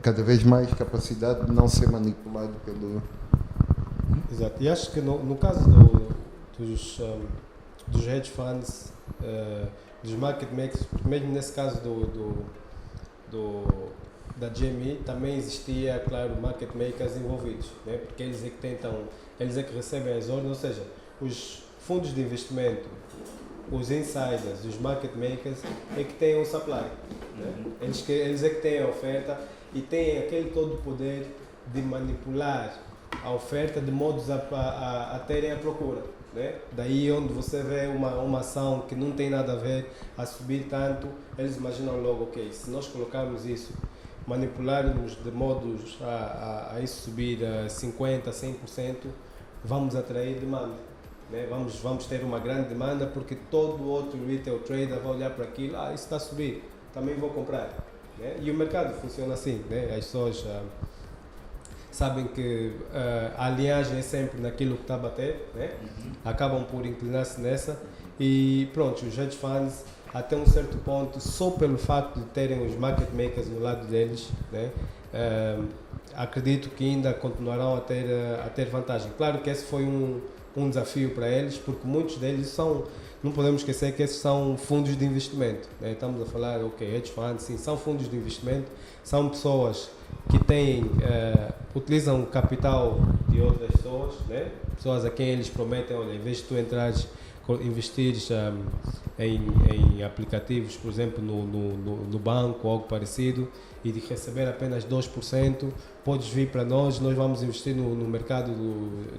cada vez mais capacidade de não ser manipulado pelo... Exato, e acho que no caso dos hedge funds, dos market makers, mesmo nesse caso da GME, também existia, claro, market makers envolvidos, né? Porque eles é que recebem as ordens, ou seja, os fundos de investimento, os insiders, os market makers é que têm o supply, né? Eles é que têm a oferta e têm aquele todo o poder de manipular a oferta de modos a terem a procura, né? Daí onde você vê uma ação que não tem nada a ver a subir tanto, eles imaginam logo, ok, se nós colocarmos isso, manipularmos de modos a isso subir a 50%, 100%, vamos atrair demanda, né? Vamos ter uma grande demanda porque todo outro retail trader vai olhar para aquilo, isso está a subir, também vou comprar, né? E o mercado funciona assim, né? As pessoas sabem que a linhagem é sempre naquilo que está a bater, né? Acabam por inclinar-se nessa e pronto, os hedge funds até um certo ponto, só pelo facto de terem os market makers no lado deles, né? Acredito que ainda continuarão a ter vantagem. Claro que esse foi um desafio para eles, porque muitos deles não podemos esquecer que esses são fundos de investimento, né? Estamos a falar, hedge funds, sim, são fundos de investimento, são pessoas que utilizam capital de outras pessoas, né? Pessoas a quem eles prometem, olha, em vez de tu investires em aplicativos, por exemplo, no banco ou algo parecido, e de receber apenas 2%, podes vir para nós vamos investir no mercado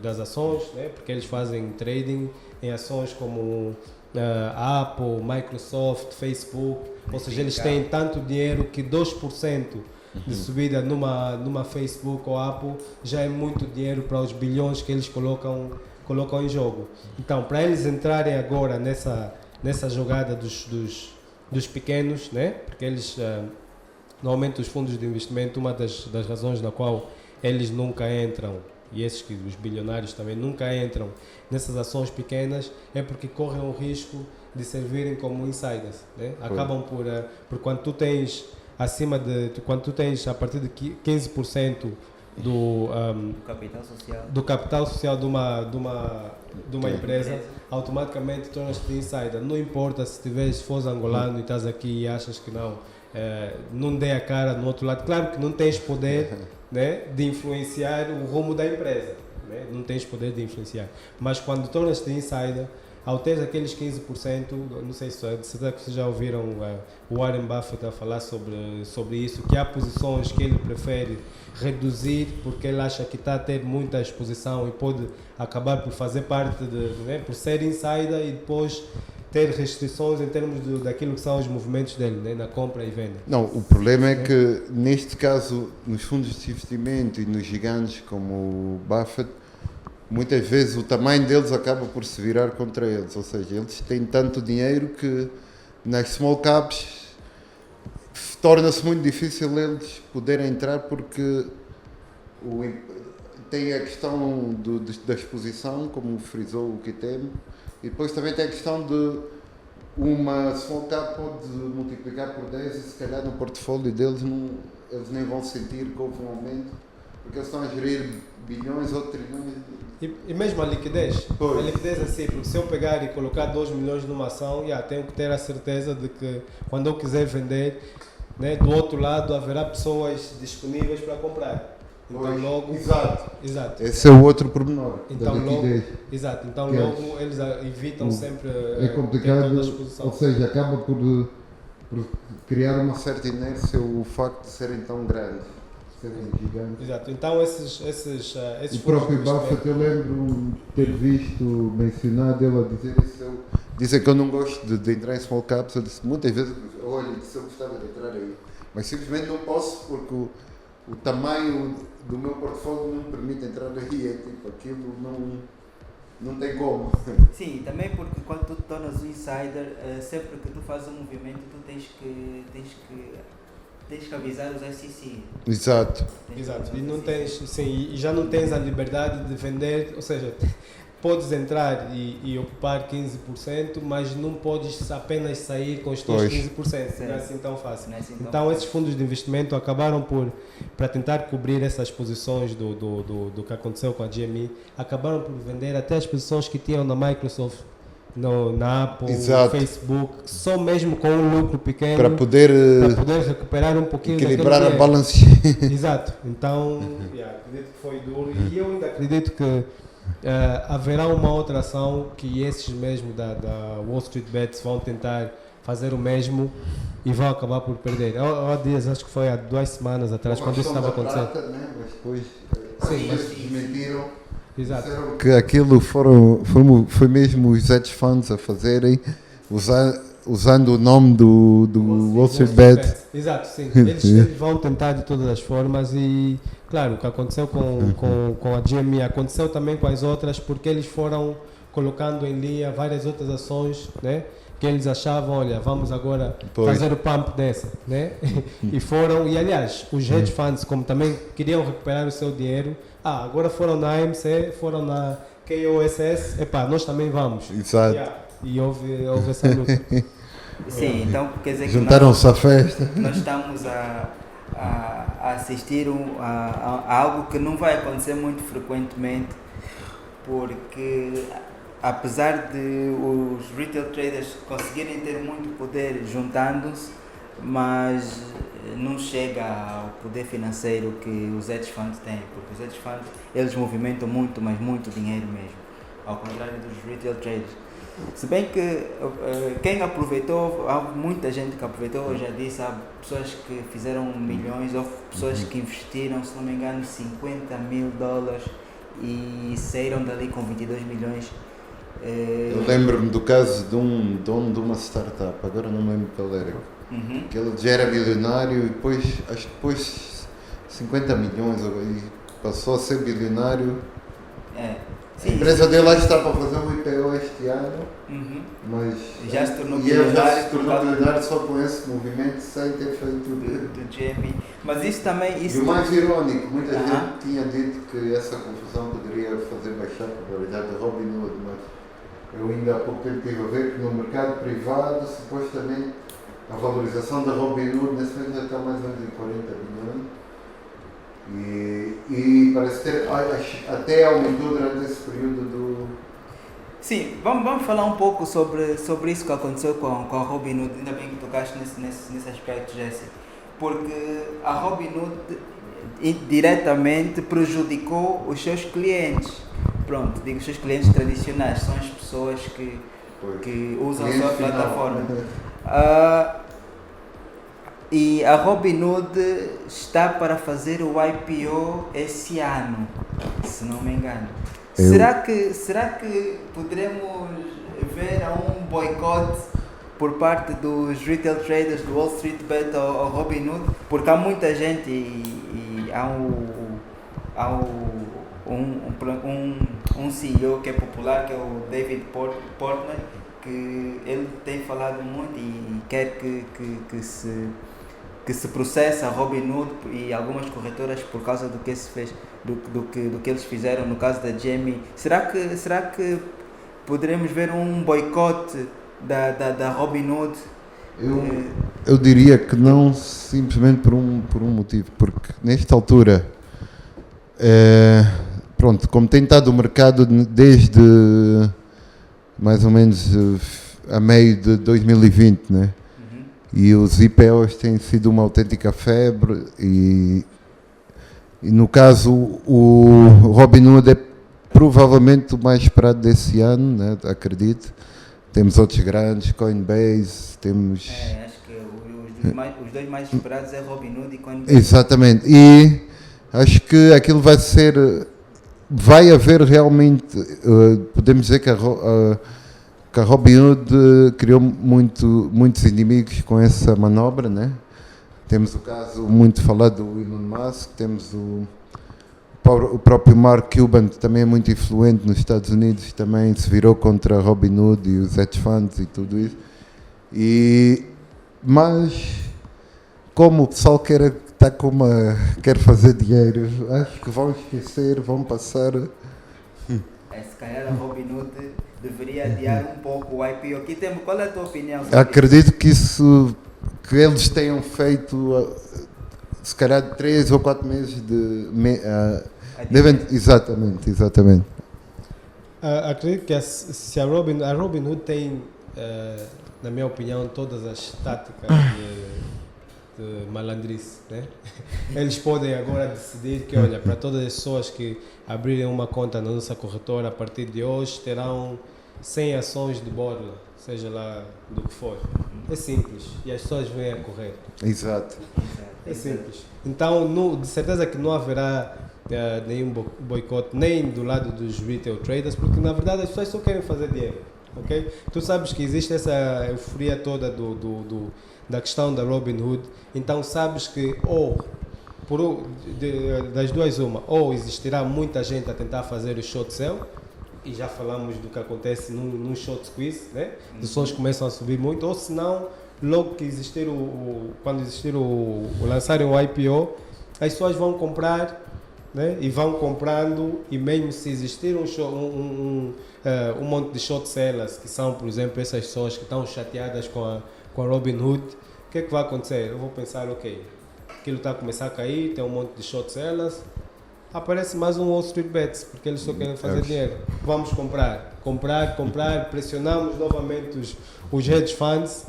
das ações, né? Porque eles fazem trading em ações como Apple, Microsoft, Facebook, ou seja, eles têm tanto dinheiro que 2% de subida numa Facebook ou Apple já é muito dinheiro para os bilhões que eles colocam em jogo. Então, para eles entrarem agora nessa jogada dos pequenos, né? Porque eles, normalmente os fundos de investimento, uma das razões na qual eles nunca entram, e os bilionários também nunca entram nessas ações pequenas, é porque correm o risco de servirem como insiders, né? Acabam por quando tu tens quando tu tens a partir de 15% do capital social de uma empresa, automaticamente tornas-te insider. Não importa se fores angolano e estás aqui e achas que não dê a cara no outro lado. Claro que não tens poder, né, de influenciar o rumo da empresa, né? Não tens poder de influenciar. Mas quando tornas-te insider, ao ter aqueles 15%, não sei se vocês já ouviram o Warren Buffett a falar sobre isso, que há posições que ele prefere reduzir porque ele acha que está a ter muita exposição e pode acabar por fazer parte por ser insider e depois ter restrições em termos daquilo que são os movimentos dele, né, na compra e venda. Não, o problema é que neste caso, nos fundos de investimento e nos gigantes como o Buffett, muitas vezes o tamanho deles acaba por se virar contra eles, ou seja, eles têm tanto dinheiro que nas small caps torna-se muito difícil eles poderem entrar porque tem a questão da exposição, como frisou o Kitem, e depois também tem a questão de uma small cap pode multiplicar por 10 e se calhar no portfólio deles eles nem vão sentir que houve um aumento, porque eles estão a gerir bilhões ou trilhões. E mesmo a liquidez é assim, porque se eu pegar e colocar 2 milhões numa ação, tenho que ter a certeza de que quando eu quiser vender, né, do outro lado haverá pessoas disponíveis para comprar. Então logo... Exato. Esse é o outro pormenor. Então logo eles evitam sempre é complicado, ou seja, acaba por criar uma certa inércia o facto de serem tão grandes. Exato, então esses o próprio Buffett, eu lembro ter visto mencionado ele a dizer isso. Dizem que eu não gosto de entrar em small caps. Eu disse muitas vezes, olha, se eu gostava de entrar aí, mas simplesmente não posso porque o tamanho do meu portfólio não me permite entrar aí. É tipo, aquilo não tem como. Sim, também porque quando tu te tornas um insider, sempre que tu fazes um movimento, tu tens que avisar os SEC. Exato. Exato, e não tens, sim, e já não tens a liberdade de vender, ou seja, podes entrar e ocupar 15%, mas não podes apenas sair com os teus 15%, não é assim tão fácil. Então esses fundos de investimento acabaram para tentar cobrir essas posições do que aconteceu com a GME, acabaram por vender até as posições que tinham na Microsoft, na Apple, no Facebook, só mesmo com um lucro pequeno para poder recuperar um pouquinho, equilibrar a balance sheet. Exato, então acredito que foi duro e eu ainda acredito que haverá uma outra ação que esses mesmo da Wall Street Bets vão tentar fazer o mesmo e vão acabar por perder. Há dias, acho que foi há 2 semanas atrás, quando isso estava acontecendo. Né? Mas depois mas desmentiram. Exato. Que aquilo foi mesmo os hedge funds a fazerem, usando o nome do Wall Street Bets. Exato, sim. Eles vão tentar de todas as formas e, claro, o que aconteceu com a GME aconteceu também com as outras, porque eles foram colocando em linha várias outras ações, né? Que eles achavam, olha, vamos agora fazer o pump dessa, né? E aliás, os hedge funds, como também queriam recuperar o seu dinheiro, agora foram na AMC, foram na KOSS, nós também vamos. Exato. E houve essa luta. Sim, então quer dizer que juntaram-se à festa. Nós estamos a assistir a algo que não vai acontecer muito frequentemente, porque apesar de os retail traders conseguirem ter muito poder juntando-se, mas não chega ao poder financeiro que os hedge funds têm, porque os hedge funds eles movimentam muito, mas muito dinheiro mesmo, ao contrário dos retail traders. Se bem que quem aproveitou, há muita gente que aproveitou, eu já disse, há pessoas que fizeram milhões, ou pessoas que investiram, se não me engano, $50 mil e saíram dali com 22 milhões. Eu lembro-me do caso de um dono de uma startup, agora não me lembro qual era, que ele já era milionário e depois, acho que depois 50 milhões e passou a ser bilionário. Sim, a empresa dele lá está para fazer um IPO este ano, mas já se tornou bilionário só com esse movimento sem ter feito do GME. Mas isso também... E o mais irónico, muita gente tinha dito que essa confusão poderia fazer baixar a popularidade da Robinhood, mas eu ainda há pouco tempo estive a ver que no mercado privado, supostamente, a valorização da Robinhood nesse momento já está mais ou menos em 40 bilhões. E parece ter até aumentou durante esse período do... Sim, vamos falar um pouco sobre isso que aconteceu com a Robinhood, ainda bem que tocaste nesse aspecto, Jesse, porque a Robinhood diretamente prejudicou os seus clientes. Pronto, digo os seus clientes tradicionais, são as pessoas que usam a sua plataforma. E a Robinhood está para fazer o IPO esse ano, se não me engano. Será que poderemos ver um boicote por parte dos retail traders do Wall Street Bet ao Robinhood? Porque há muita gente e há um CEO que é popular, que é o David Portnoy, que ele tem falado muito e quer que se processa a Robinhood e algumas corretoras por causa do que se fez, do que eles fizeram no caso da GME. Será que poderemos ver um boicote da Robinhood? Eu diria que não, simplesmente por um motivo, porque nesta altura, pronto, como tem estado o mercado desde mais ou menos a meio de 2020, né? E os IPOs têm sido uma autêntica febre e no caso o Robinhood é provavelmente o mais esperado desse ano, né? Acredito. Temos outros grandes, Coinbase, temos... acho que os dois mais esperados é Robinhood e Coinbase. Exatamente, e acho que aquilo vai haver realmente, podemos dizer que a Robinhood criou muitos inimigos com essa manobra, né? Temos o caso muito falado do Elon Musk, temos o o próprio Mark Cuban, que também é muito influente nos Estados Unidos, também se virou contra Robinhood e os hedge funds e tudo isso. Mas como o pessoal quer fazer dinheiro, acho que vão esquecer, vão passar. Se calhar a Robinhood deveria adiar um pouco o IPO. Qual é a tua opinião sobre Acredito que eles tenham feito se calhar 3 ou 4 meses exatamente. Acredito que se a Robinhood tem, na minha opinião, todas as táticas de malandrice, né? Eles podem agora decidir que, olha, para todas as pessoas que abrirem uma conta na nossa corretora a partir de hoje terão 100 ações de borla, seja lá do que for. É simples e as pessoas vêm a correr. Exato. É simples. Então, de certeza que não haverá nenhum boicote nem do lado dos retail traders, porque na verdade as pessoas só querem fazer dinheiro, ok? Tu sabes que existe essa euforia toda da questão da Robinhood, então sabes que das duas uma, ou existirá muita gente a tentar fazer o short sell, e já falamos do que acontece num short squeeze, né? As pessoas começam a subir muito, ou se não, logo que existir quando existir lançarem o IPO, as pessoas vão comprar, né? E vão comprando, e mesmo se existir um monte de short sellers, que são, por exemplo, essas pessoas que estão chateadas com a Robinhood, o que é que vai acontecer? Eu vou pensar, ok, aquilo está a começar a cair, tem um monte de short sellers, aparece mais um Wall Street Bets, porque eles só querem fazer dinheiro. Vamos comprar, pressionamos novamente os hedge funds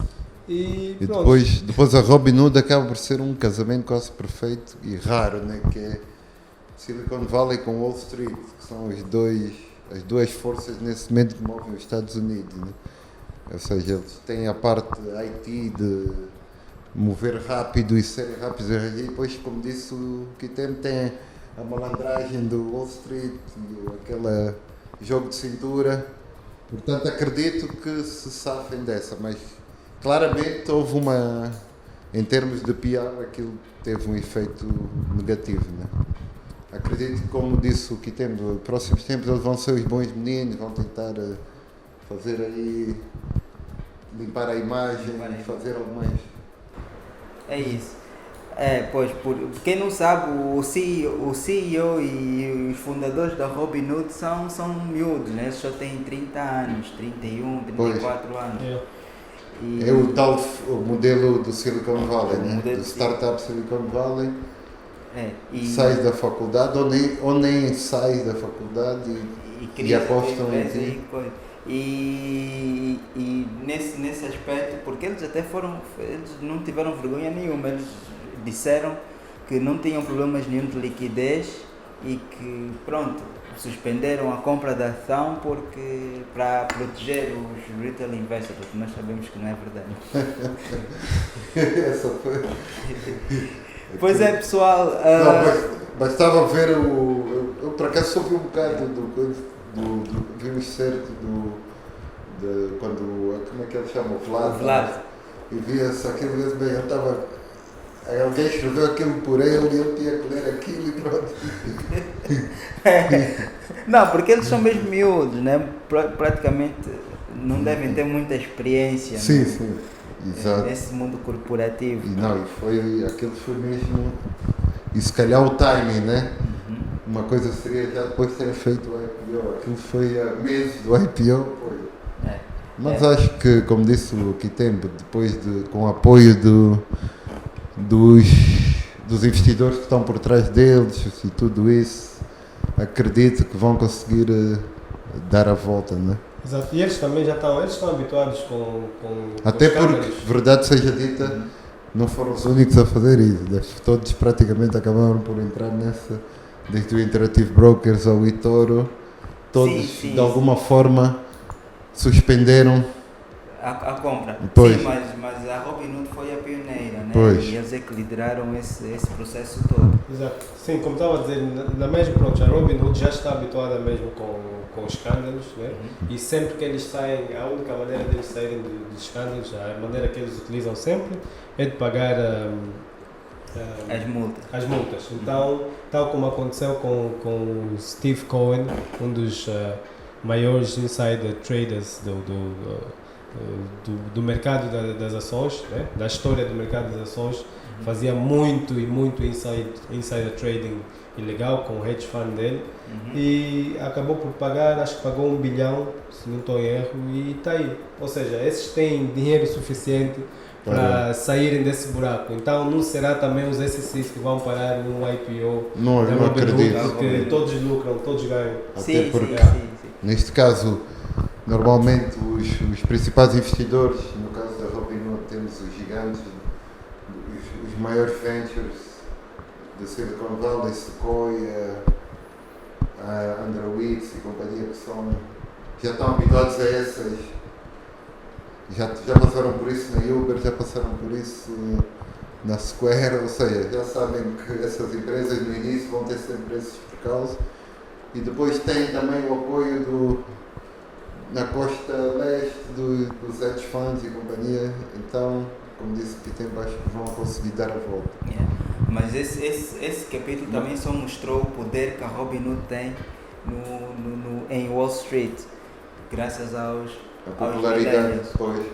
e pronto. Depois a Robinhood acaba por ser um casamento quase perfeito e raro, né? Que é Silicon Valley com Wall Street, que são as duas forças nesse momento que movem os Estados Unidos, né? Ou seja, eles têm a parte IT de mover rápido e serem rápidos, e depois, como disse o Kitem, tem a malandragem do Wall Street e aquele jogo de cintura. Portanto, acredito que se safem dessa, mas claramente houve em termos de PR, aquilo teve um efeito negativo, né? Acredito que, como disse o Kitem, nos próximos tempos eles vão ser os bons meninos, vão tentar fazer aí, limpar a imagem, fazer algumas... É isso. Pois, quem não sabe, o CEO e os fundadores da Robinhood são miúdos, né? Eles só têm 30 anos, 31, 34 anos. É o tal modelo do Silicon Valley, né? Do startup Silicon Valley. Sais da faculdade ou nem sais da faculdade e apostam em ti. E nesse aspecto, porque eles não tiveram vergonha nenhuma, eles disseram que não tinham problemas nenhum de liquidez e que, pronto, suspenderam a compra da ação para proteger os retail investors, porque nós sabemos que não é verdade. Essa foi... Pois é, pessoal... bastava ver eu por acaso soube um bocado vi um excerto como é que ele chama? O Vlad. E via-se aquilo mesmo bem, alguém escreveu aquilo por ele e eu tinha que ler aquilo e pronto. Não, porque eles são mesmo miúdos, né? Praticamente não devem ter muita experiência. Sim, né? sim, exato. Nesse mundo corporativo. Aquilo foi mesmo, e se calhar o timing, né? Uma coisa seria já depois de ter feito o IPO, aquilo foi a meses do IPO, mas acho que, como disse o Kitem, depois com o apoio dos investidores que estão por trás deles e tudo isso, acredito que vão conseguir dar a volta, né? Exato, e eles também estão habituados com até porque, verdade seja dita, não foram os únicos a fazer isso, todos praticamente acabaram por entrar nessa, desde o Interactive Brokers ao eToro, todos de alguma forma suspenderam a compra. Pois. Sim, mas a Robinhood foi a pioneira, né? Pois. E eles é que lideraram esse processo todo. Exato. Sim, como estava a dizer, a Robinhood já está habituada mesmo com escândalos, né? E sempre que eles saem, a única maneira deles saírem de escândalos, a maneira que eles utilizam sempre é de pagar as multas. Então, tal como aconteceu com o Steve Cohen, um dos maiores insider traders do mercado das ações, né? Da história do mercado das ações, fazia muito insider trading ilegal com o hedge fund dele e acabou por pagar, acho que pagou 1 bilhão, se não estou em erro, e está aí. Ou seja, esses têm dinheiro suficiente para saírem desse buraco. Então não será também os SCs que vão parar num IPO Não da Robinhood, acredito. porque todos lucram, todos ganham. Até porque, sim. neste caso, normalmente os principais investidores, no caso da Robinhood, temos os gigantes, os maiores ventures da Silicon Valley, Sequoia, a Andreessen e companhia, que já estão habituados a essas. Já passaram por isso na Uber, já passaram por isso na Square, ou seja, já sabem que essas empresas no início vão ter sempre esses percalços e depois tem também o apoio na costa leste dos hedge funds e companhia, então, como disse aqui tempo, acho que vão conseguir dar a volta. Mas esse capítulo também só mostrou o poder que a Robinhood tem em Wall Street, graças aos A popularidade depois.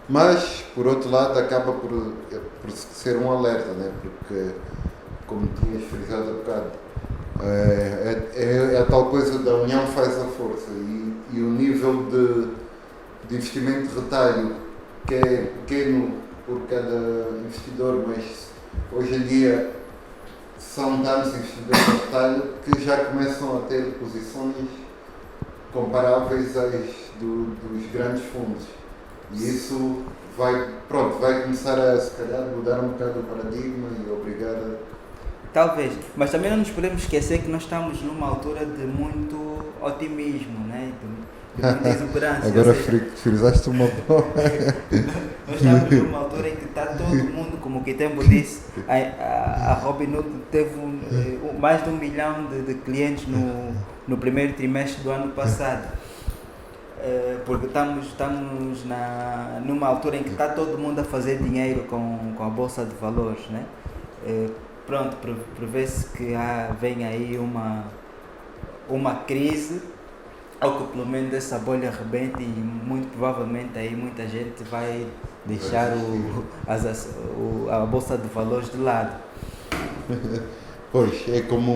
Mas, por outro lado, acaba por ser um alerta, né? Porque, como tinhas frisado há bocado, é a tal coisa da união faz a força e o nível de investimento de retalho, que é pequeno por cada investidor, mas hoje em dia são tantos investidores de retalho que já começam a ter posições comparáveis às dos grandes fundos. E isso vai começar a, se calhar, mudar um bocado o paradigma e obrigar a... Talvez, mas também não nos podemos esquecer que nós estamos numa altura de muito otimismo, né? de muita exuberância. Agora frisaste uma boa. Nós estamos numa altura em que está todo mundo, como o Kitembo disse, a Robinhood teve mais de 1 milhão de clientes no primeiro trimestre do ano passado. Porque estamos numa altura em que está todo mundo a fazer dinheiro com a Bolsa de Valores, né? Pronto, prevê-se que vem aí uma crise, ou que pelo menos essa bolha arrebente, e muito provavelmente aí muita gente vai deixar a Bolsa de Valores de lado. Pois, é como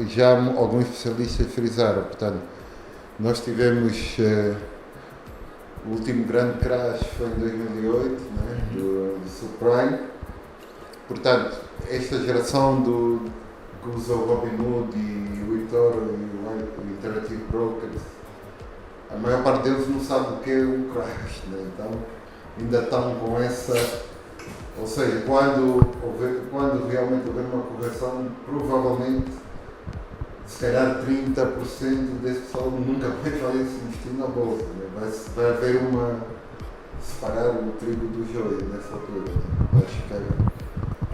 já alguns especialistas frisaram, portanto, nós tivemos o último grande crash foi em 2008, né, do subprime. Portanto, esta geração que usa o Robinhood e o eToro e o Interactive Brokers, a maior parte deles não sabe o que é um crash, né? Então ainda estão com essa... Ou seja, quando realmente houver uma correção, provavelmente se calhar 30% desse pessoal nunca mais vai se investir na bolsa, né? Vai haver separar o trigo do joio nessa altura, né? Acho que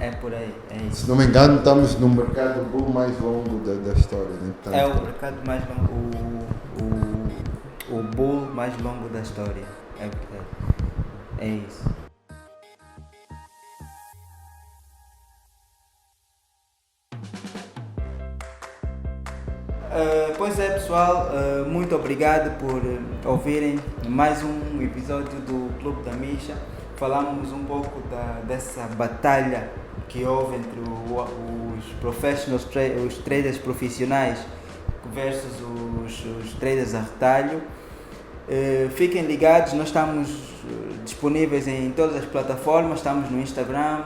é por aí, é isso. Se não me engano, estamos no mercado bull mais longo da história, né? Portanto, é o mercado mais longo, o bull mais longo da história, é isso. Pois é, pessoal, muito obrigado por ouvirem mais um episódio do Clube da Misha. Falamos um pouco dessa batalha que houve entre os traders profissionais versus os traders a retalho. Fiquem ligados, nós estamos disponíveis em todas as plataformas, estamos no Instagram,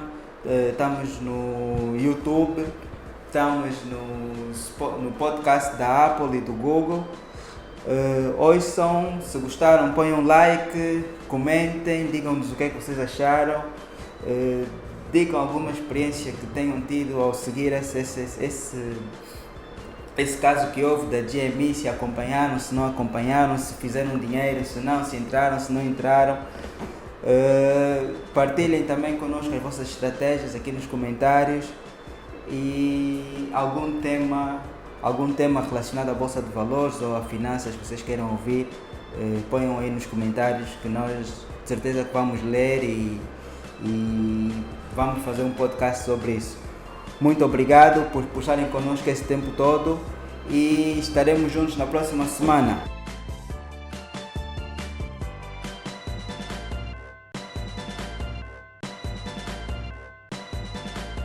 estamos no YouTube, estamos no podcast da Apple e do Google. Ouçam, se gostaram, ponham like, comentem, digam-nos o que é que vocês acharam, digam alguma experiência que tenham tido ao seguir esse caso que houve da GME, se acompanharam, se não acompanharam, se fizeram dinheiro, se não, se entraram, se não entraram. Partilhem também connosco as vossas estratégias aqui nos comentários e algum tema relacionado à Bolsa de Valores ou a finanças que vocês queiram ouvir, ponham aí nos comentários que nós de certeza que vamos ler e vamos fazer um podcast sobre isso. Muito obrigado por estarem connosco esse tempo todo e estaremos juntos na próxima semana.